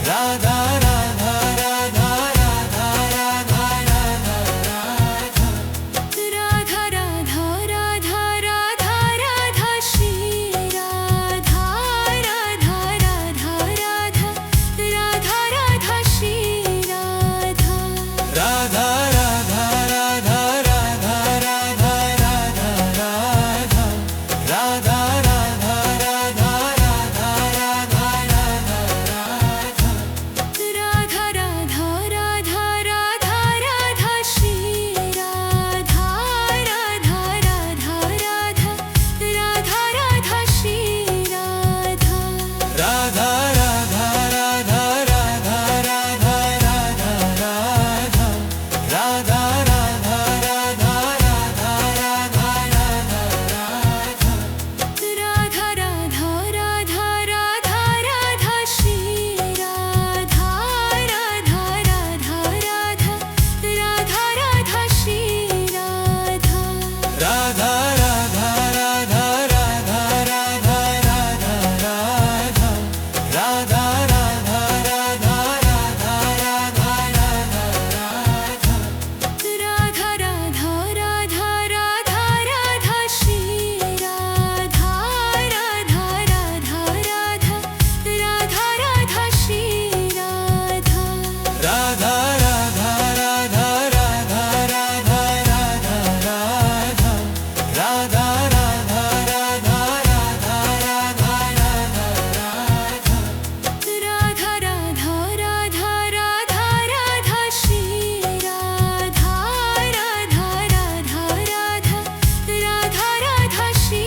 Radha Radha Radha Radha Radha Radha Radha Radha Radha Radha Radha Shri Radha Radha Radha Radha Radha Radha Shri Radha Radha Radha Radha Radha Radha Radha Radha Radha Radha Radha Radha Radha Radha Radha Radha Radha Radha Radha Shri Radha Radha Radha Radha Radha Radha Shri Radha Radha Radha Radha Radha Radha Radha Radha Radha Radha Radha Radha Radha Radha Radha Radha Radha Radha Radha Shri Radha Radha Radha Radha Radha Radha Shri Radha Radha Radha Radha Radha Radha Radha Radha Radha Radha Radha Radha Radha Radha Radha Radha Radha Radha Radha Shri Radha Radha Radha Radha Radha Radha Shri Radha Radha Radha Radha Radha Radha Radha Radha Radha Radha Radha Radha Radha Radha Radha Radha Radha Radha Shri Radha Radha Radha Radha Radha Radha Shri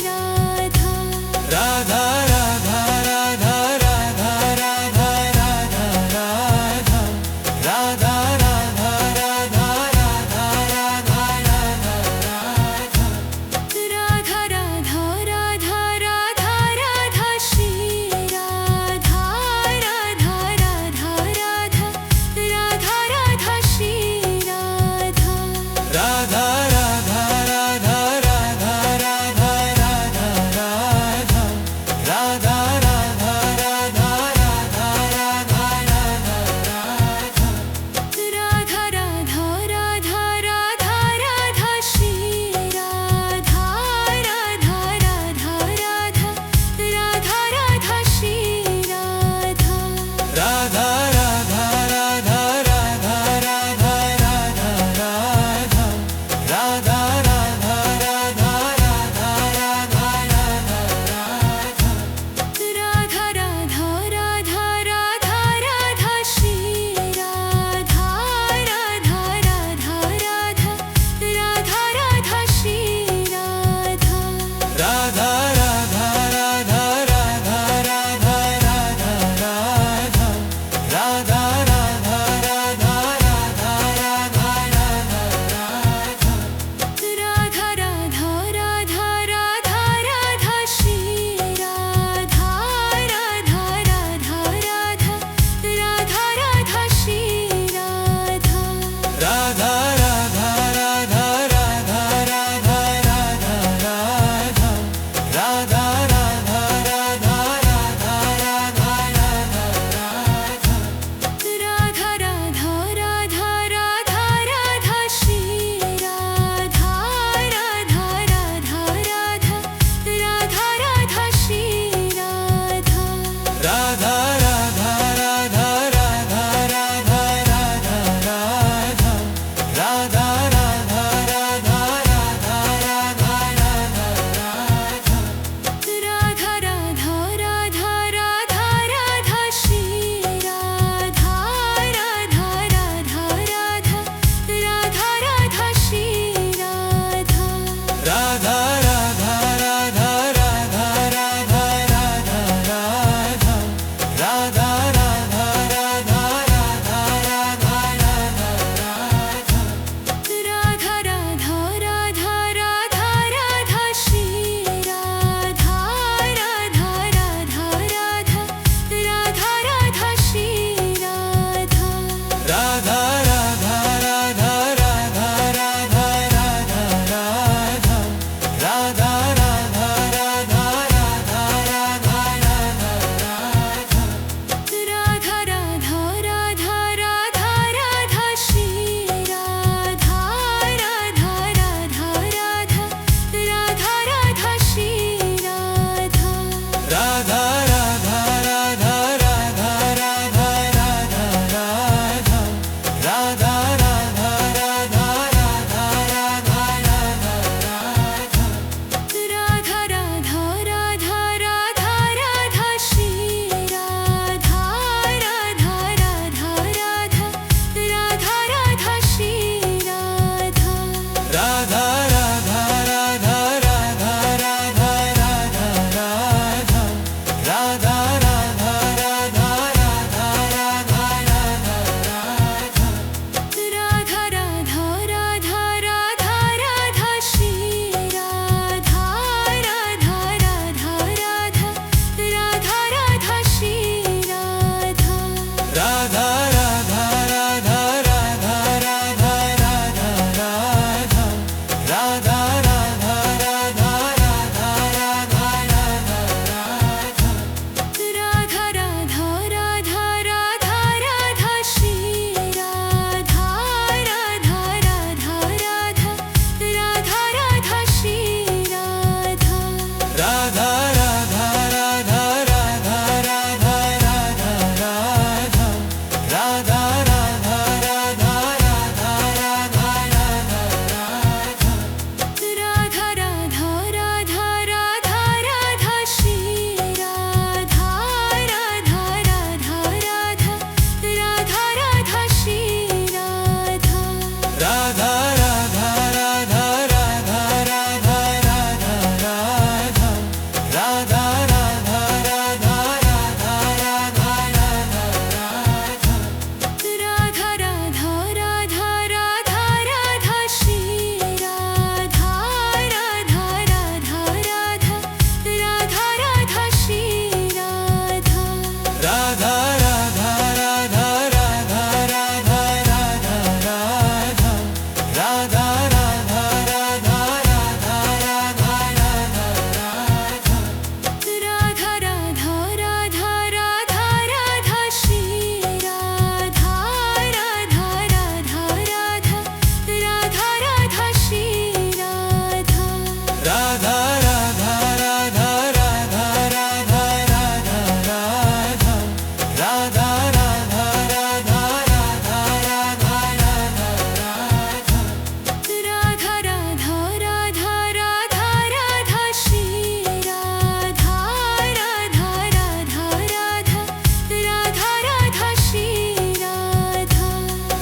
Radha Radha Radha Radha Radha Radha Radha Radha Radha Radha Radha Radha Radha Radha Radha Radha Radha Radha Shri Radha Radha Radha Radha Radha Radha Shri Radha Radha Radha Radha Radha Radha Radha Radha Radha Radha Radha Radha Radha Radha Radha Radha Radha Radha Shri Radha Radha Radha Radha Radha Radha Shri Radha Radha Radha Radha Radha Radha Radha Radha Radha Radha Radha Radha Radha Radha Radha Radha Radha Radha Shri Radha Radha Radha Radha Radha Radha Shri Radha Radha Radha Radha Radha Radha Radha Radha Radha Radha Radha Radha Radha Radha Radha Radha Radha Radha Shri Radha Radha Radha Radha Radha Radha Shri Radha Radha Radha Radha Radha Radha Radha Radha Radha Radha Radha Radha Radha Radha Radha Radha Radha Radha Shri Radha Radha Radha Radha Radha Radha Shri Radha Radha Radha Radha Radha Radha Radha Radha Radha Radha Radha Radha Radha Radha Radha Radha Radha Radha Shri Radha Radha Radha Radha Radha Radha Shri Radha Radha Radha Radha Radha Radha Radha Radha Radha Radha Radha Radha Radha Radha Radha Radha Radha Radha Shri Radha Radha Radha Radha Radha Radha Shri Radha Radha Radha Radha Radha Radha Radha Radha Radha Radha Radha Radha Radha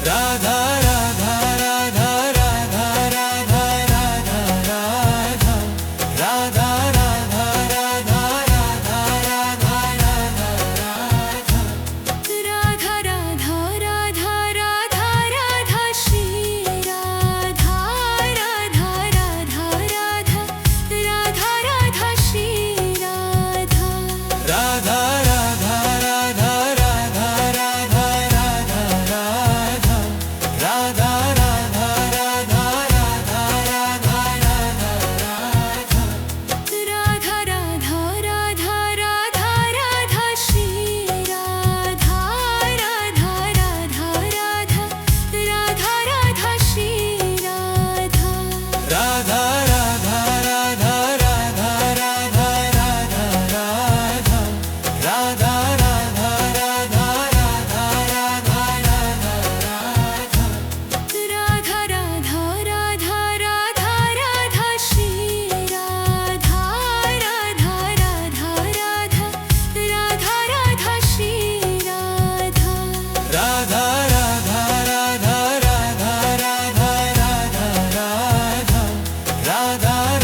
Radha Radha Radha Radha Radha Radha Radha Radha Radha Radha Radha Radha Radha Radha Radha Radha Radha Radha Shri Radha Radha Radha Radha Radha Radha Shri Radha Radha Radha Radha Radha Radha Radha Radha Radha Radha Radha Radha Radha Radha Radha Radha Radha Radha Radha Shri Radha Radha Radha Radha Radha Radha Shri Radha Radha Radha Radha Radha Radha Radha Radha Radha Radha Radha Radha Radha Radha Radha Radha Radha Radha Radha Shri Radha Radha Radha Radha Radha Radha Shri Radha Radha Radha Radha Radha Radha Radha Radha Radha Radha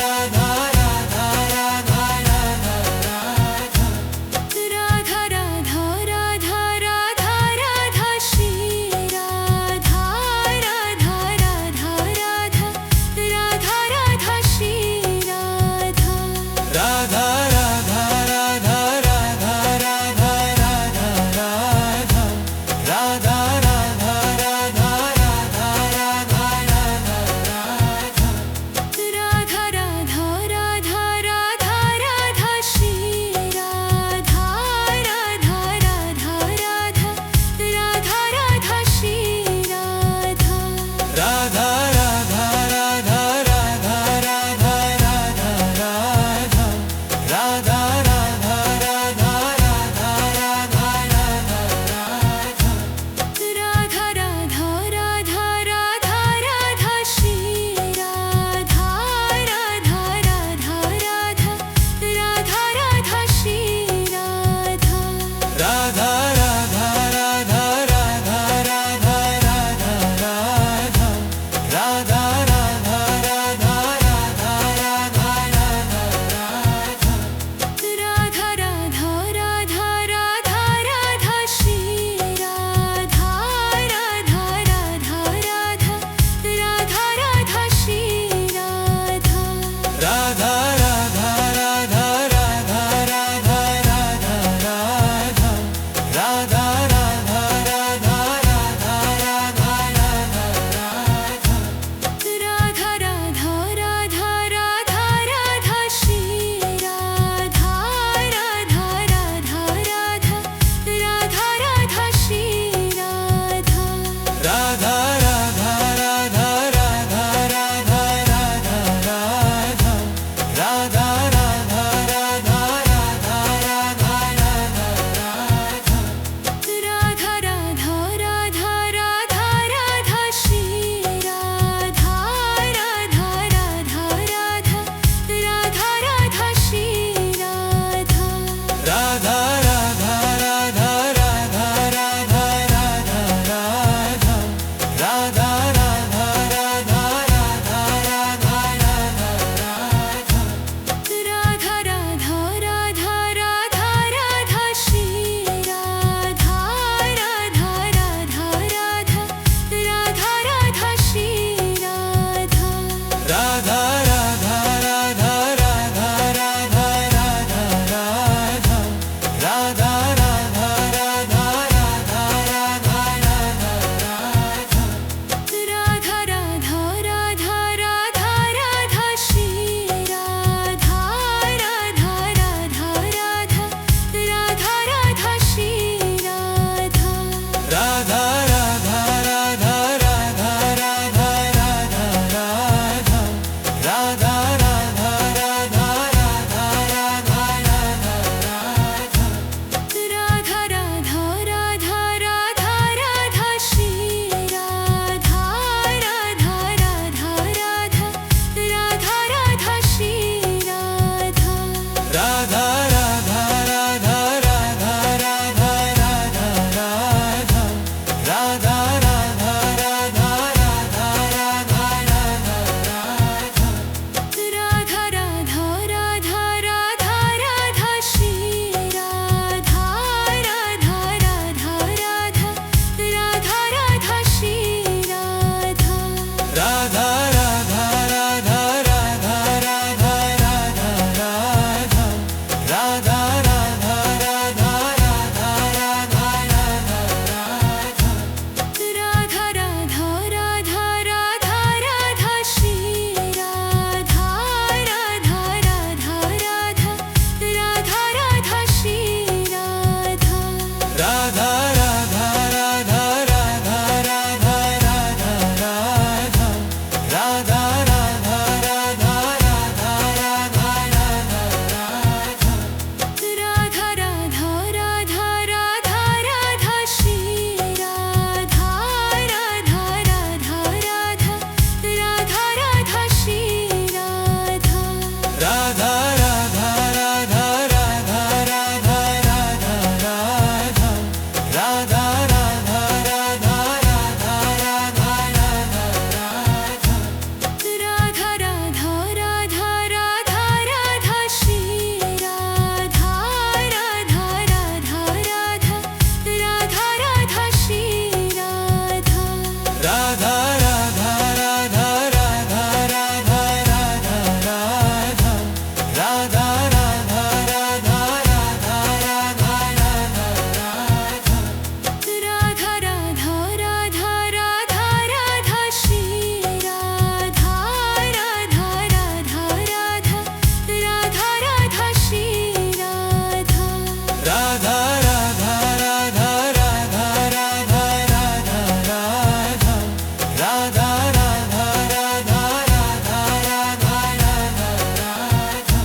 Radha Radha Radha Radha Radha Radha Radha Radha Radha Shri Radha Radha Radha Radha Radha Radha Shri Radha Radha Radha Radha Radha Radha Radha Radha Radha Radha Radha Radha Radha Radha Radha Radha Radha Radha Radha Shri Radha Radha Radha Radha Radha Radha Shri Radha Radha Radha Radha Radha Radha Radha Radha Radha Radha Radha Radha Radha Radha Radha Radha Radha Radha Radha Shri Radha Radha Radha Radha Radha Radha Shri Radha Radha Radha Radha Radha Radha Radha Radha Radha Radha Radha Radha Radha Radha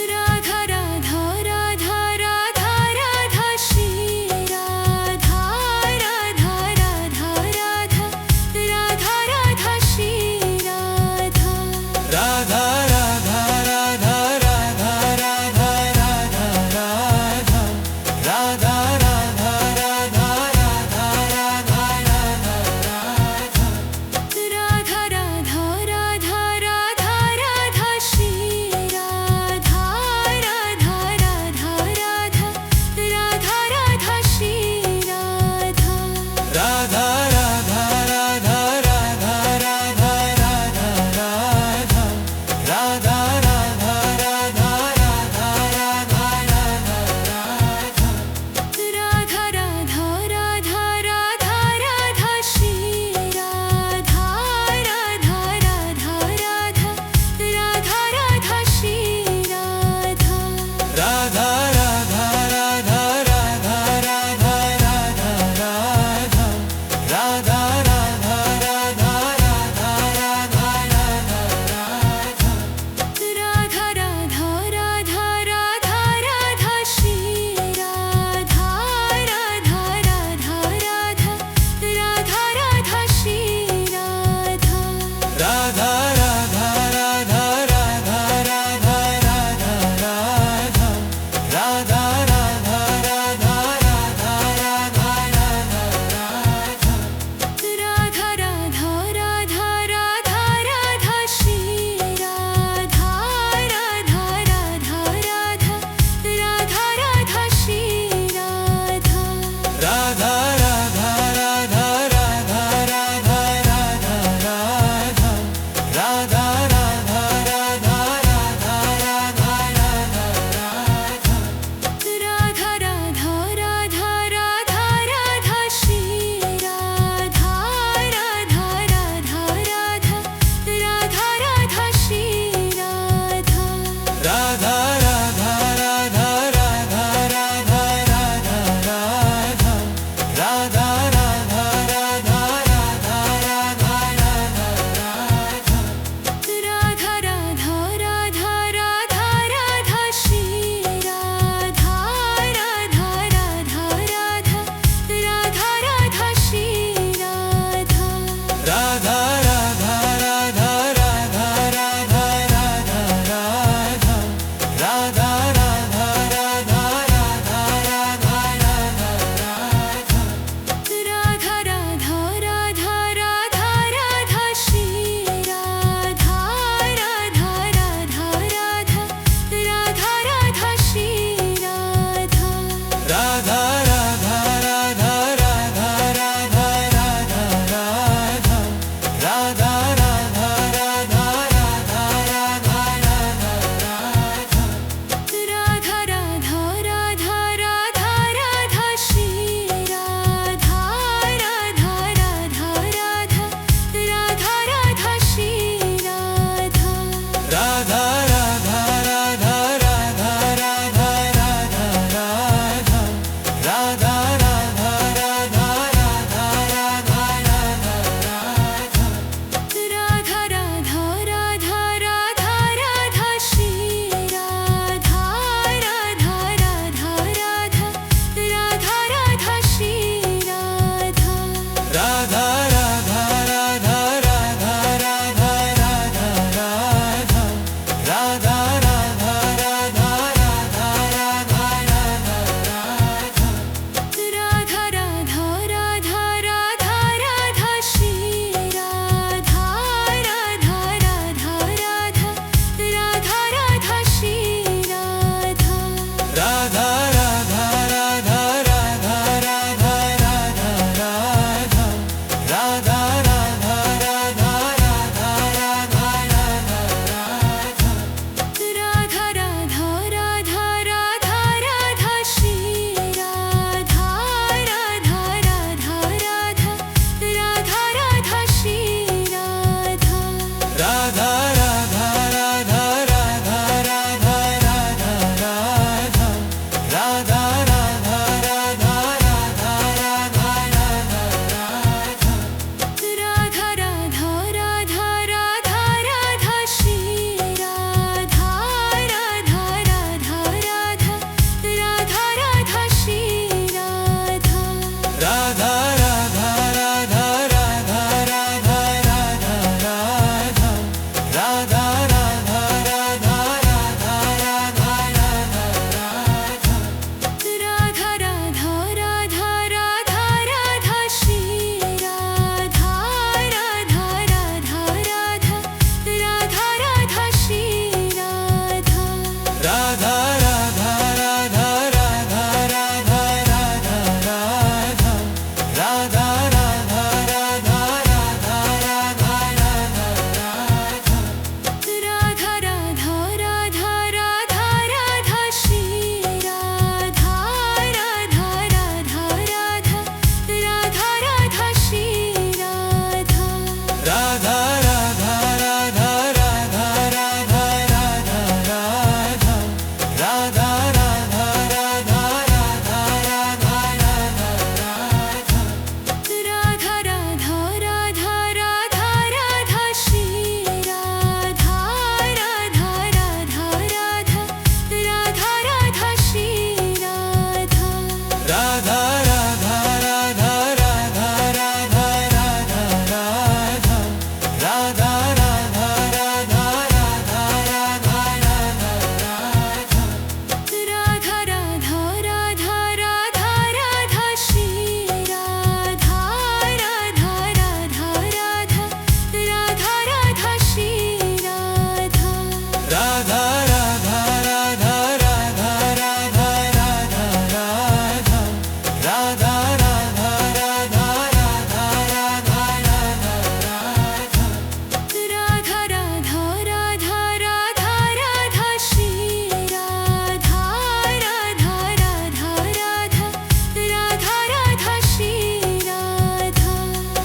Radha Radha Radha Radha Radha Shri Radha Radha Radha Radha Radha Radha Shri Radha Radha Radha Radha Radha Radha Radha Radha Radha Radha Radha Radha Radha Radha Radha Radha Radha Radha Shri Radha Radha Radha Radha Radha Radha Shri Radha Radha Radha Radha Radha Radha Radha Radha Radha Radha Radha Radha Radha Radha Radha Radha Radha Radha Shri Radha Radha Radha Radha Radha Radha Shri Radha Radha Radha Radha Radha Radha Radha Radha Radha Radha Radha Radha Radha Radha Radha Radha Radha Radha Shri Radha Radha Radha Radha Radha Radha Shri Radha Radha Radha Radha Radha Radha Radha Radha Radha Radha Radha Radha Radha Radha Radha Radha Radha Radha Shri Radha Radha Radha Radha Radha Radha Shri Radha Radha Radha Radha Radha Radha Radha Radha Radha Radha Radha Radha Radha Radha Radha Radha Radha Radha Shri Radha Radha Radha Radha Radha Radha Shri Radha Radha Radha Radha Radha Radha Radha Radha Radha Radha Radha Radha Radha Radha Radha Radha Radha Radha Shri Radha Radha Radha Radha Radha Radha Shri Radha Radha Radha Radha Radha Radha Radha Radha Radha Radha Radha Radha Radha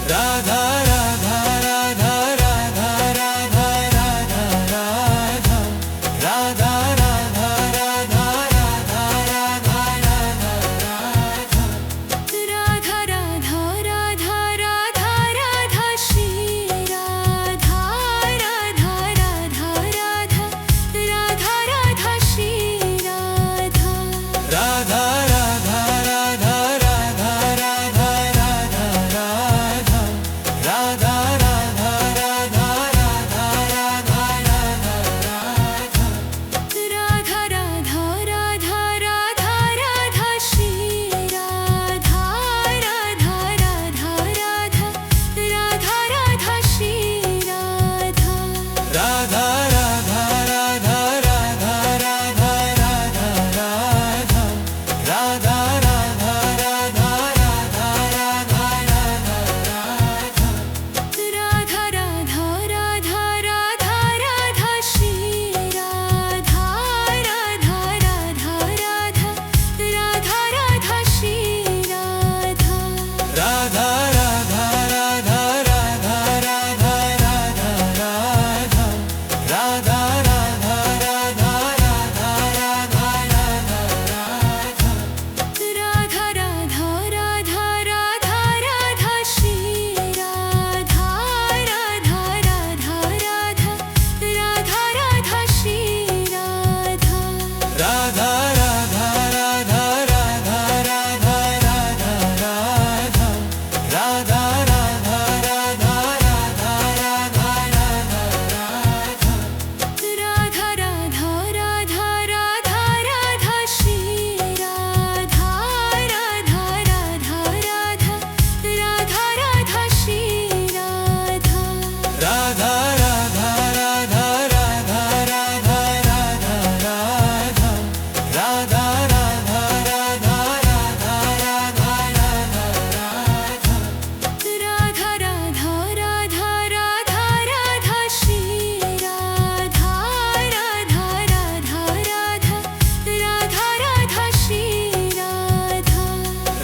Radha Radha Radha Radha Radha Radha Radha Radha Radha Radha Radha Radha Radha Radha Radha Radha Radha Radha Shri Radha Radha Radha Radha Radha Radha Shri Radha Radha Radha Radha Radha Radha Radha Radha Radha Radha Radha Radha Radha Radha Radha Radha Radha Radha Radha Shri Radha Radha Radha Radha Radha Radha Shri Radha Radha Radha Radha Radha Radha Radha Radha Radha Radha Radha Radha Radha Radha Radha Radha Radha Radha Shri Radha Radha Radha Radha Radha Radha Shri Radha Radha Radha Radha Radha Radha Radha Radha Radha Radha Radha Radha Radha Radha Radha Radha Radha Radha Shri Radha Radha Radha Radha Radha Radha Shri Radha Radha Radha Radha Radha Radha Radha Radha Radha Radha Radha Radha Radha Radha Radha Radha Radha Radha Shri Radha Radha Radha Radha Radha Radha Shri Radha Radha Radha Radha Radha Radha Radha Radha Radha Radha Radha Radha Radha Radha Radha Radha Radha Radha Shri Radha Radha Radha Radha Radha Radha Shri Radha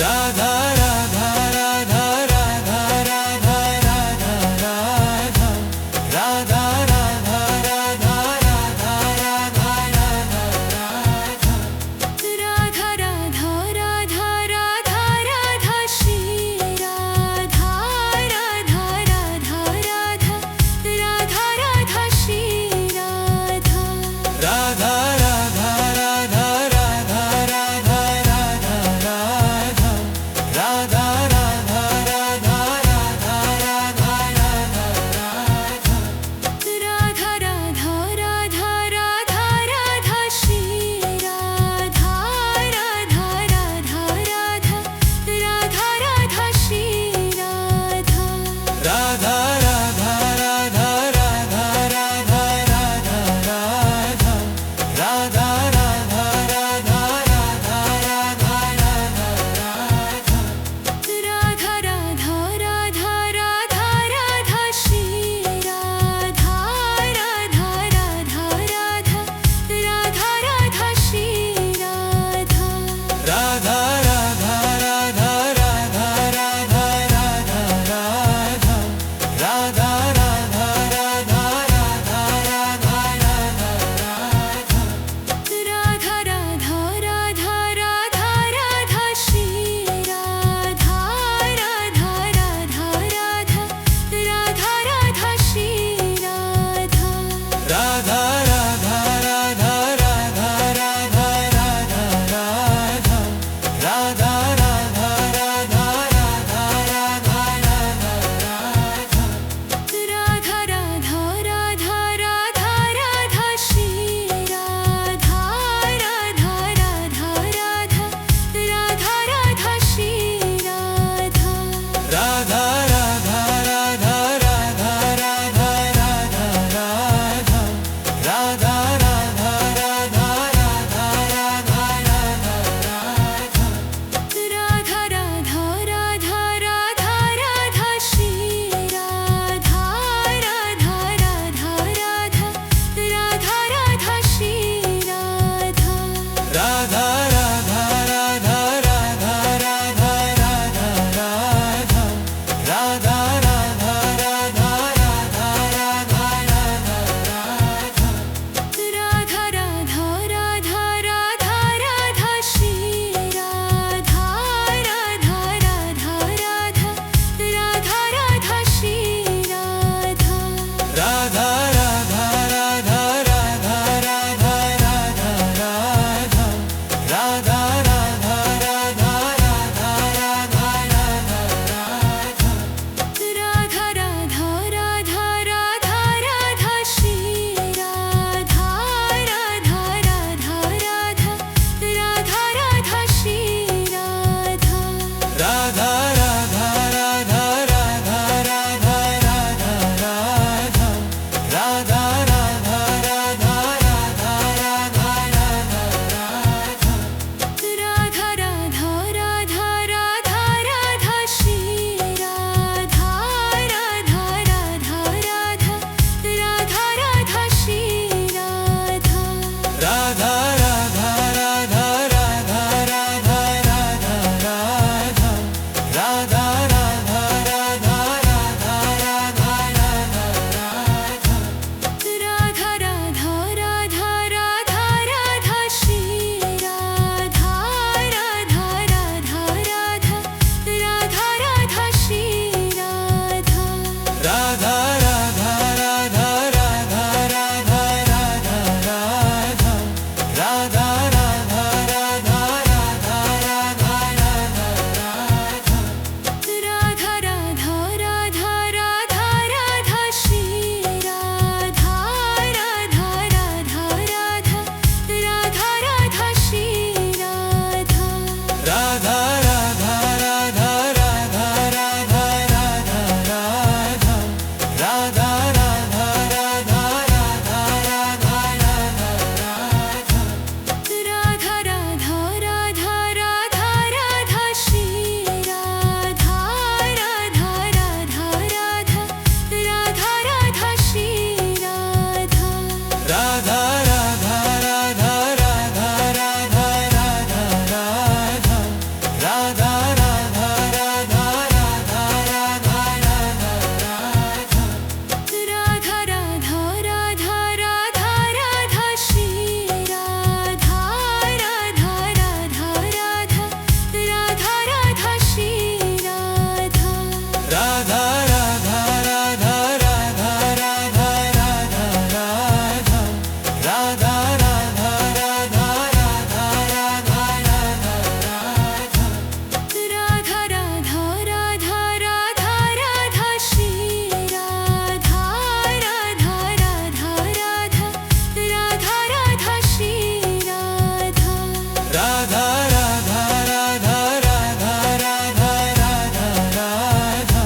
Radha Radha Radha Radha Radha Radha Radha Radha Radha Radha Radha Radha Radha Radha Radha Radha Radha Shri Radha Radha Radha Radha Radha Radha Shri Radha Radha Radha Radha Radha Radha Radha Radha Radha Radha Radha Radha Radha Radha Radha Radha Radha Radha Shri Radha Radha Radha Radha Radha Radha Shri Radha Radha Radha Radha Radha Radha Radha Radha Radha Radha Radha Radha Radha Radha Radha Radha Radha Radha Shri Radha Radha Radha Radha Radha Radha Shri Radha Radha Radha Radha Radha Radha Radha Radha Radha Radha Radha Radha Radha Radha Radha Radha Radha Radha Shri Radha Radha Radha Radha Radha Radha Shri Radha Radha Radha Radha Radha Radha Radha Radha Radha Radha Radha Radha Radha Radha Radha Radha Radha Radha Shri Radha Radha Radha Radha Radha Radha Shri Radha Radha Radha Radha Radha Radha Radha Radha Radha Radha Radha Radha Radha Radha Radha Radha Radha Radha Shri Radha Radha Radha Radha Radha Radha Shri Radha Radha Radha Radha Radha Radha Radha Radha Radha Radha Radha Radha Radha Radha Radha Radha Radha Radha Radha Radha Radha Radha Radha Radha Radha Shri Radha Radha Radha Radha Radha Radha Shri Radha Radha Radha Radha Radha Radha Radha Radha Radha Radha Radha Radha Radha Radha Radha Radha Radha Radha Shri Radha Radha Radha Radha Radha Radha Shri Radha Radha Radha Radha Radha Radha Radha Radha Radha Radha Radha Radha Radha Radha Radha Radha Radha Radha Shri Radha Radha Radha Radha Radha Radha Shri Radha Radha Radha Radha Radha Radha Radha Radha Radha Radha Radha Radha Radha Radha Radha Radha Radha Radha Shri Radha Radha Radha Radha Radha Radha Shri Radha Radha Radha Radha Radha Radha Radha Radha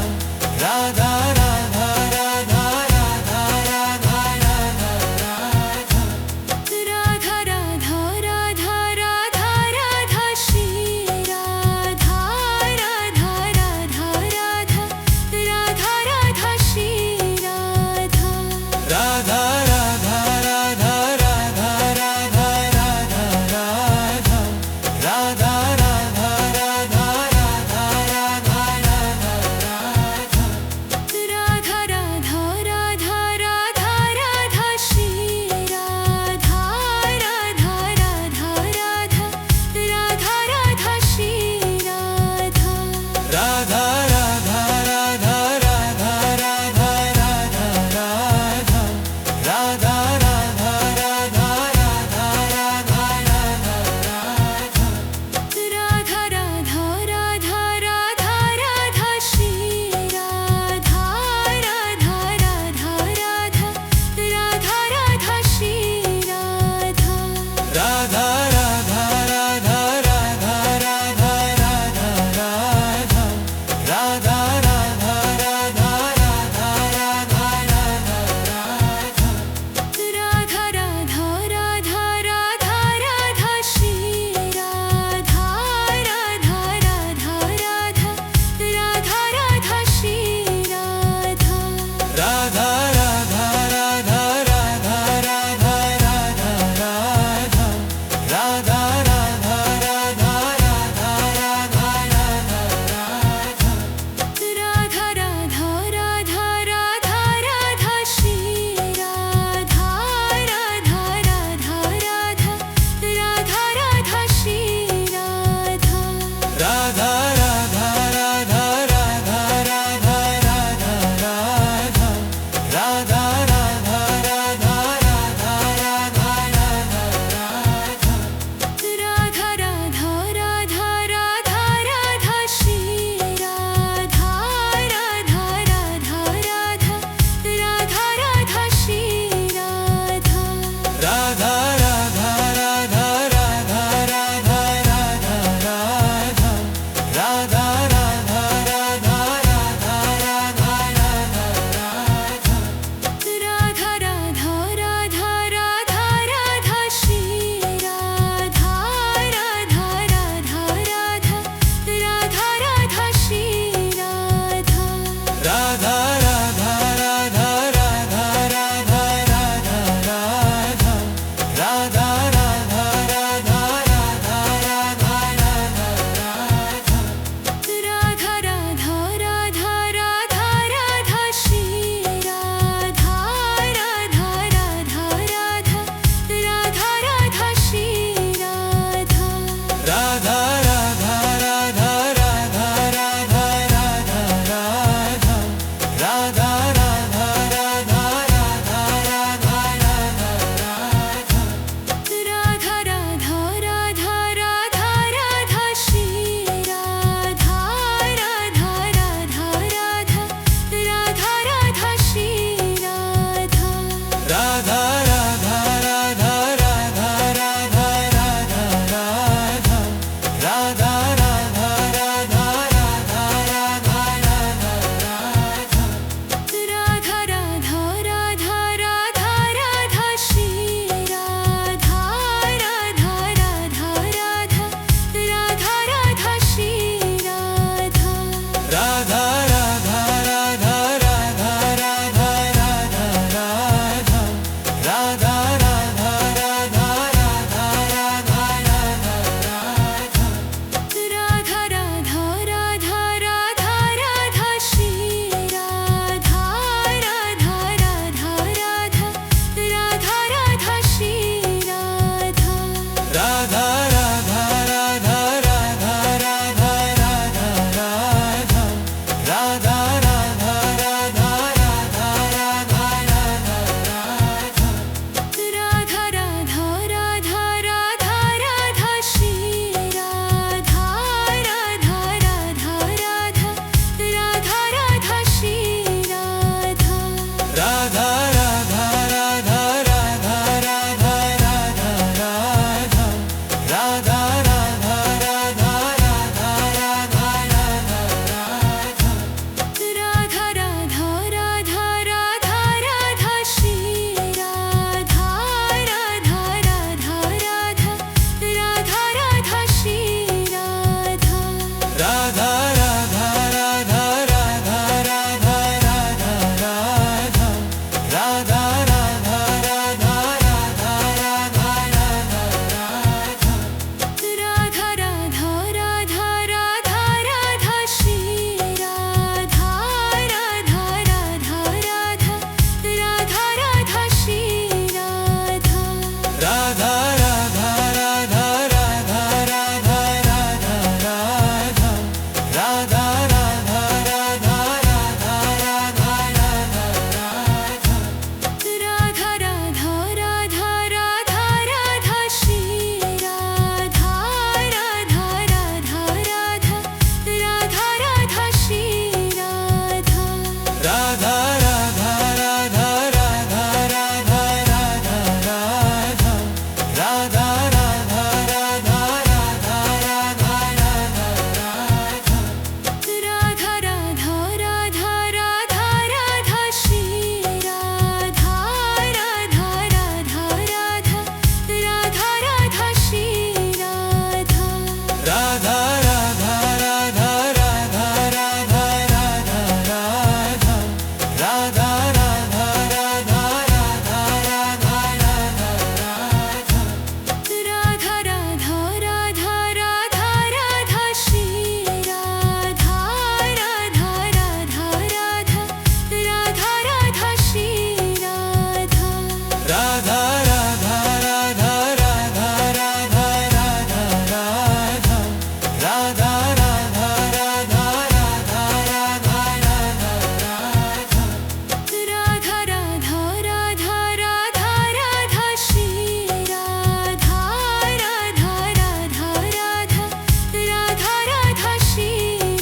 Radha Radha Radha Radha Radha Radha Radha Radha Radha Radha Radha Shri Radha Radha Radha Radha Radha Radha Shri Radha Radha Radha Radha Radha Radha Radha Radha Radha Radha Radha Radha Radha Radha Radha Radha Radha Radha Radha Shri Radha Radha Radha Radha Radha Radha Shri Radha Radha Radha Radha Radha Radha Radha Radha Radha Radha Radha Radha Radha Radha Radha Radha Radha Radha Radha Shri Radha Radha Radha Radha Radha Radha Shri Radha Radha Radha Radha Radha Radha Radha Radha Radha Radha Radha Radha Radha Radha Radha Radha Radha Radha Radha Shri Radha Radha Radha Radha Radha Radha Shri Radha Radha Radha Radha Radha Radha Radha Radha Radha Radha Radha Radha Radha Radha Radha Radha Radha Radha Shri Radha Radha Radha Radha Radha Radha Shri Radha Radha Radha Radha Radha Radha Radha Radha Radha Radha Radha Radha Radha Radha Radha Radha Radha Radha Shri Radha Radha Radha Radha Radha Radha Shri Radha Radha Radha Radha Radha Radha Radha Radha Radha Radha Radha Radha Radha Radha Radha Radha Radha Radha Shri Radha Radha Radha Radha Radha Radha Shri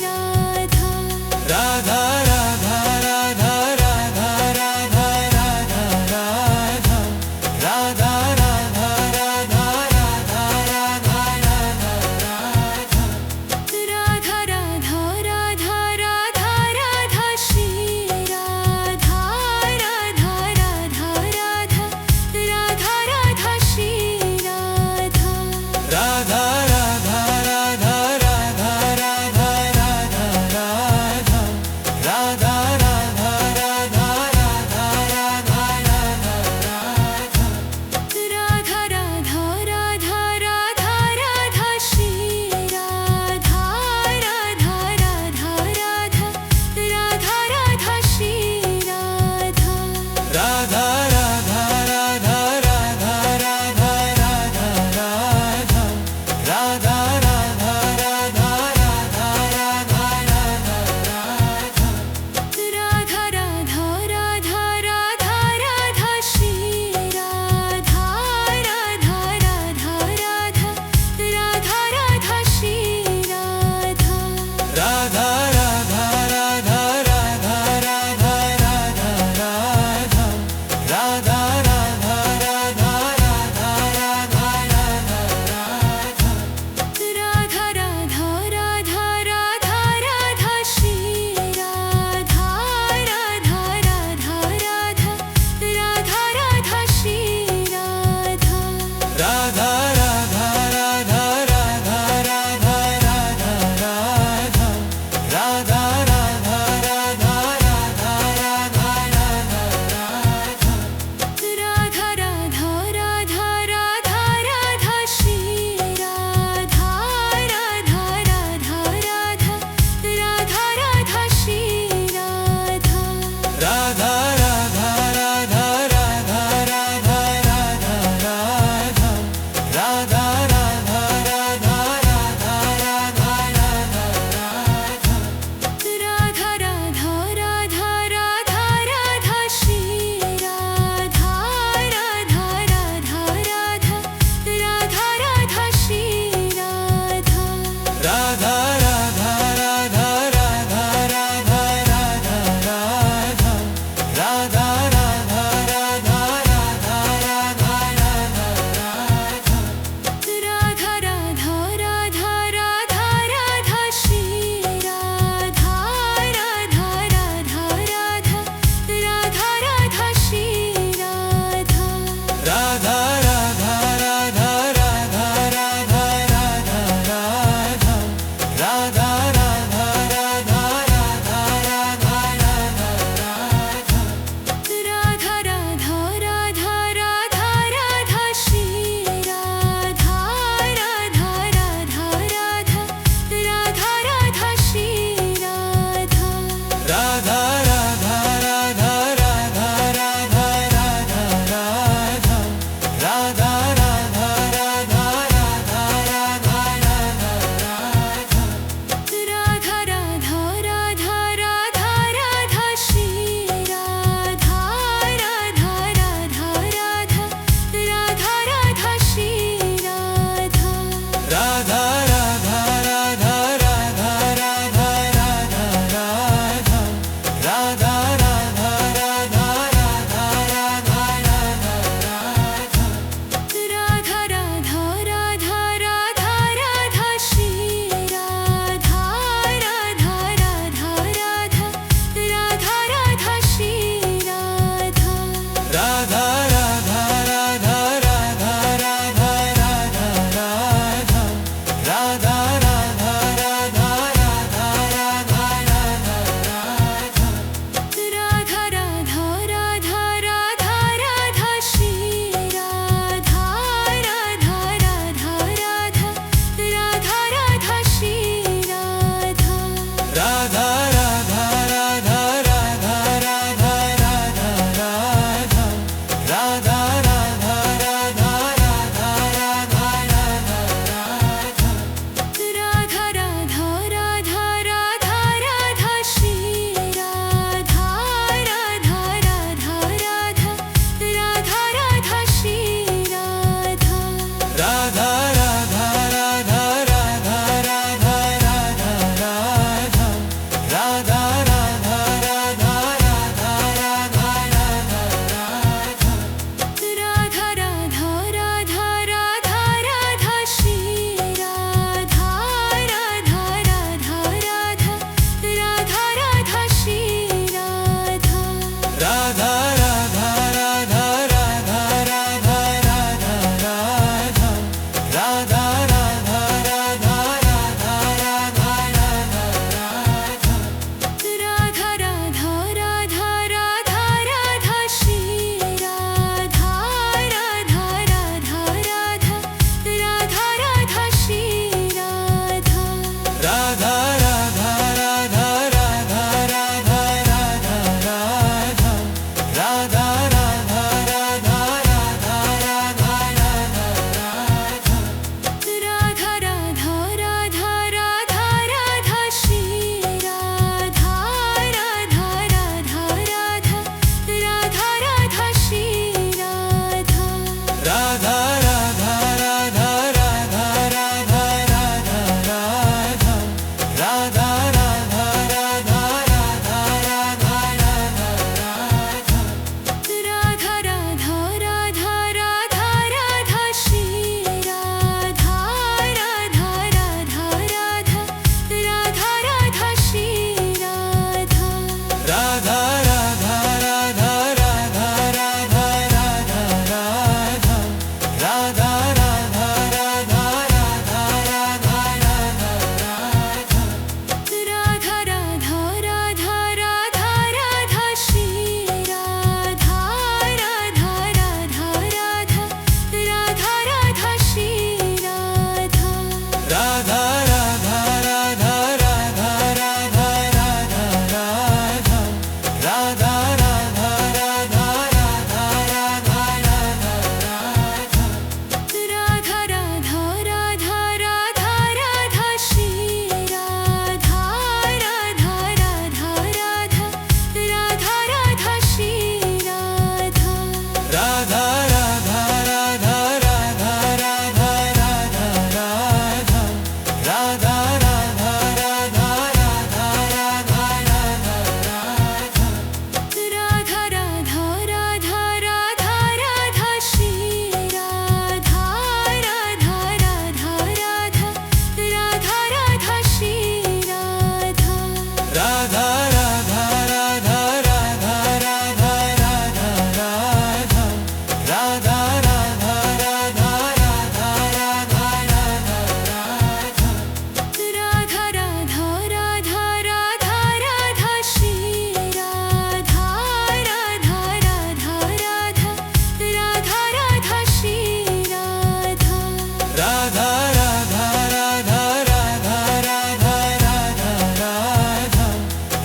Radha Radha Radha Radha Radha Radha Radha Radha Radha Radha Radha Radha Radha Radha Radha Radha Radha Radha Shri Radha Radha Radha Radha Radha Radha Shri Radha Radha Radha Radha Radha Radha Radha Radha Radha Radha Radha Radha Radha Radha Radha Radha Radha Radha Shri Radha Radha Radha Radha Radha Radha Shri Radha Radha Radha Radha Radha Radha Radha Radha Radha Radha Radha Radha Radha Radha Radha Radha Radha Radha Shri Radha Radha Radha Radha Radha Radha Shri Radha Radha Radha Radha Radha Radha Radha Radha Radha Radha Radha Radha Radha Radha Radha Radha Radha Radha Shri Radha Radha Radha Radha Radha Radha Shri Radha Radha Radha Radha Radha Radha Radha Radha Radha Radha Radha Radha Radha Radha Radha Radha Radha Radha Shri Radha Radha Radha Radha Radha Radha Shri Radha Radha Radha Radha Radha Radha Radha Radha Radha Radha Radha Radha Radha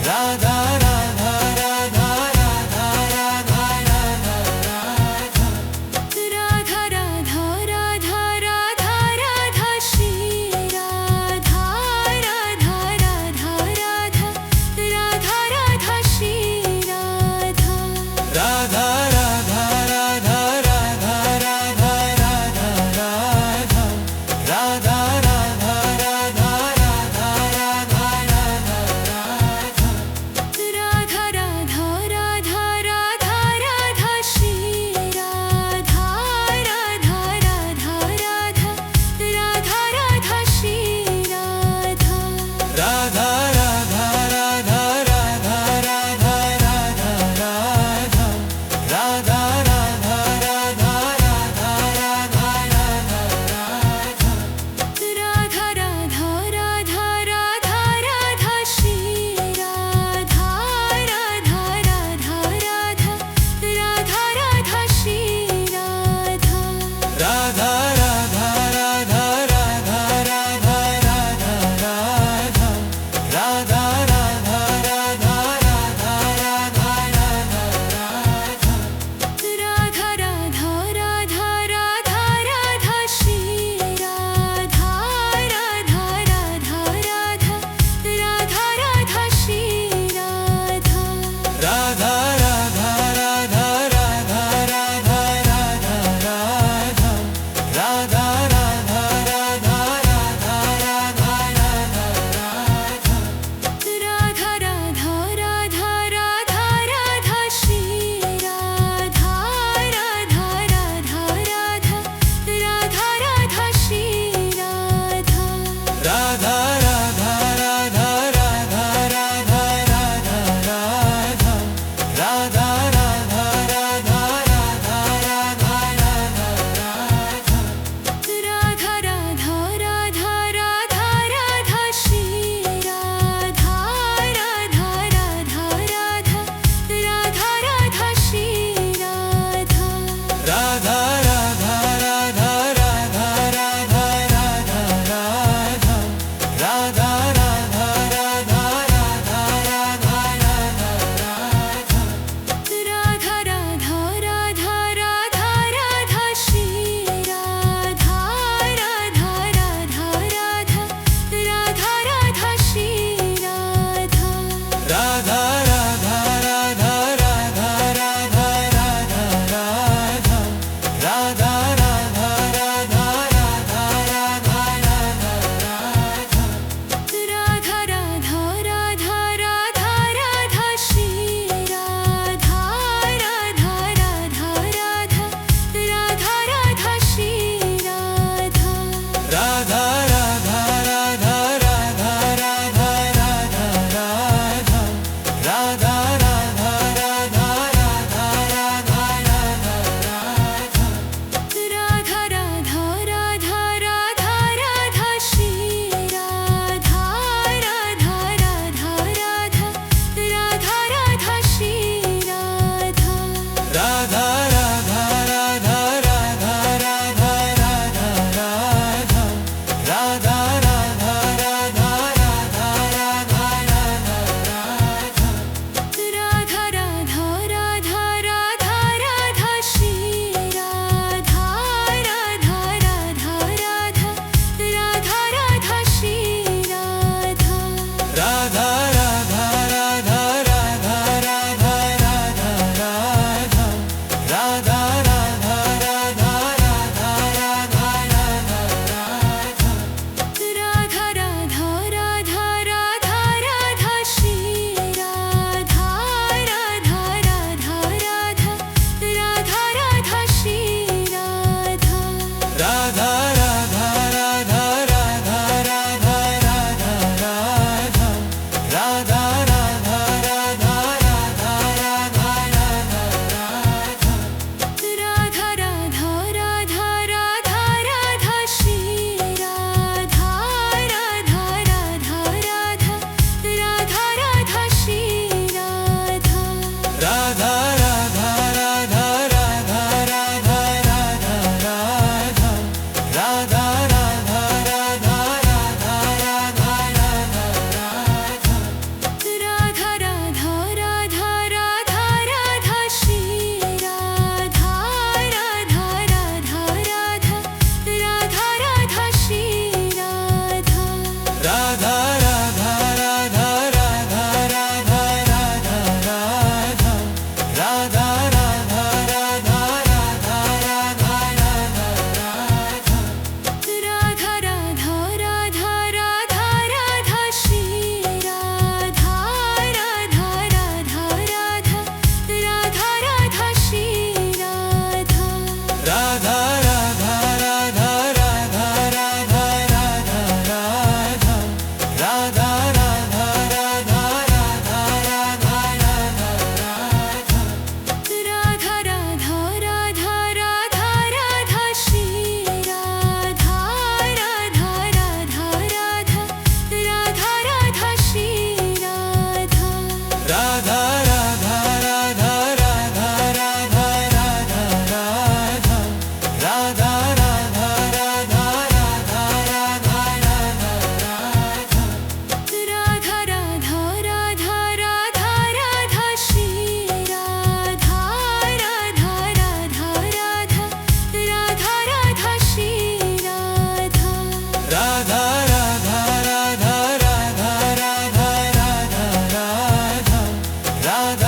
Radha Radha Radha Radha Radha Radha Radha Radha Radha Radha Radha Shri Radha Radha Radha Radha Radha Radha Shri Radha Radha Radha Radha Radha Radha Radha Radha Radha Radha Radha Radha Radha Radha Radha Radha Radha Radha Radha Shri Radha Radha Radha Radha Radha Radha Shri Radha Radha Radha Radha Radha Radha Radha Radha Radha Radha Radha Radha Radha Radha Radha Radha Radha Radha Shri Radha Radha Radha Radha Radha Radha Shri Radha Radha Radha Radha Radha Radha Radha Radha Radha Radha Radha Radha Radha Radha Radha Radha Radha Radha Shri Radha Radha Radha Radha Radha Radha Shri Radha Radha Radha Radha Radha Radha Radha Radha Radha Radha Radha Radha Radha Radha Radha Radha Radha Radha Shri Radha Radha Radha Radha Radha Radha Shri Radha Radha Radha Radha Radha Radha Radha Radha Radha Radha Radha Radha Radha Radha Radha Radha Radha Radha Shri Radha Radha Radha Radha Radha Radha Shri Radha Radha Radha Radha Radha Radha Radha Radha Radha Radha Radha Radha Radha Radha Radha Radha Radha Radha Shri Radha Radha Radha Radha Radha Radha Shri Radha Radha Radha Radha Radha Radha Radha Radha Radha Radha Radha Radha Radha Radha Radha Radha Radha Radha Shri Radha Radha Radha Radha Radha Radha Shri Radha Radha Radha Radha Radha Radha Radha Radha Radha Radha Radha Radha Radha Radha Radha Radha Radha Radha Shri Radha Radha Radha Radha Radha Radha Shri Radha Radha Radha Radha Radha Radha Radha Radha Radha Radha Radha Radha Radha Radha Radha Radha Radha Radha Shri Radha Radha Radha Radha Radha Radha Shri Radha Radha Radha Radha Radha Radha Radha Radha Radha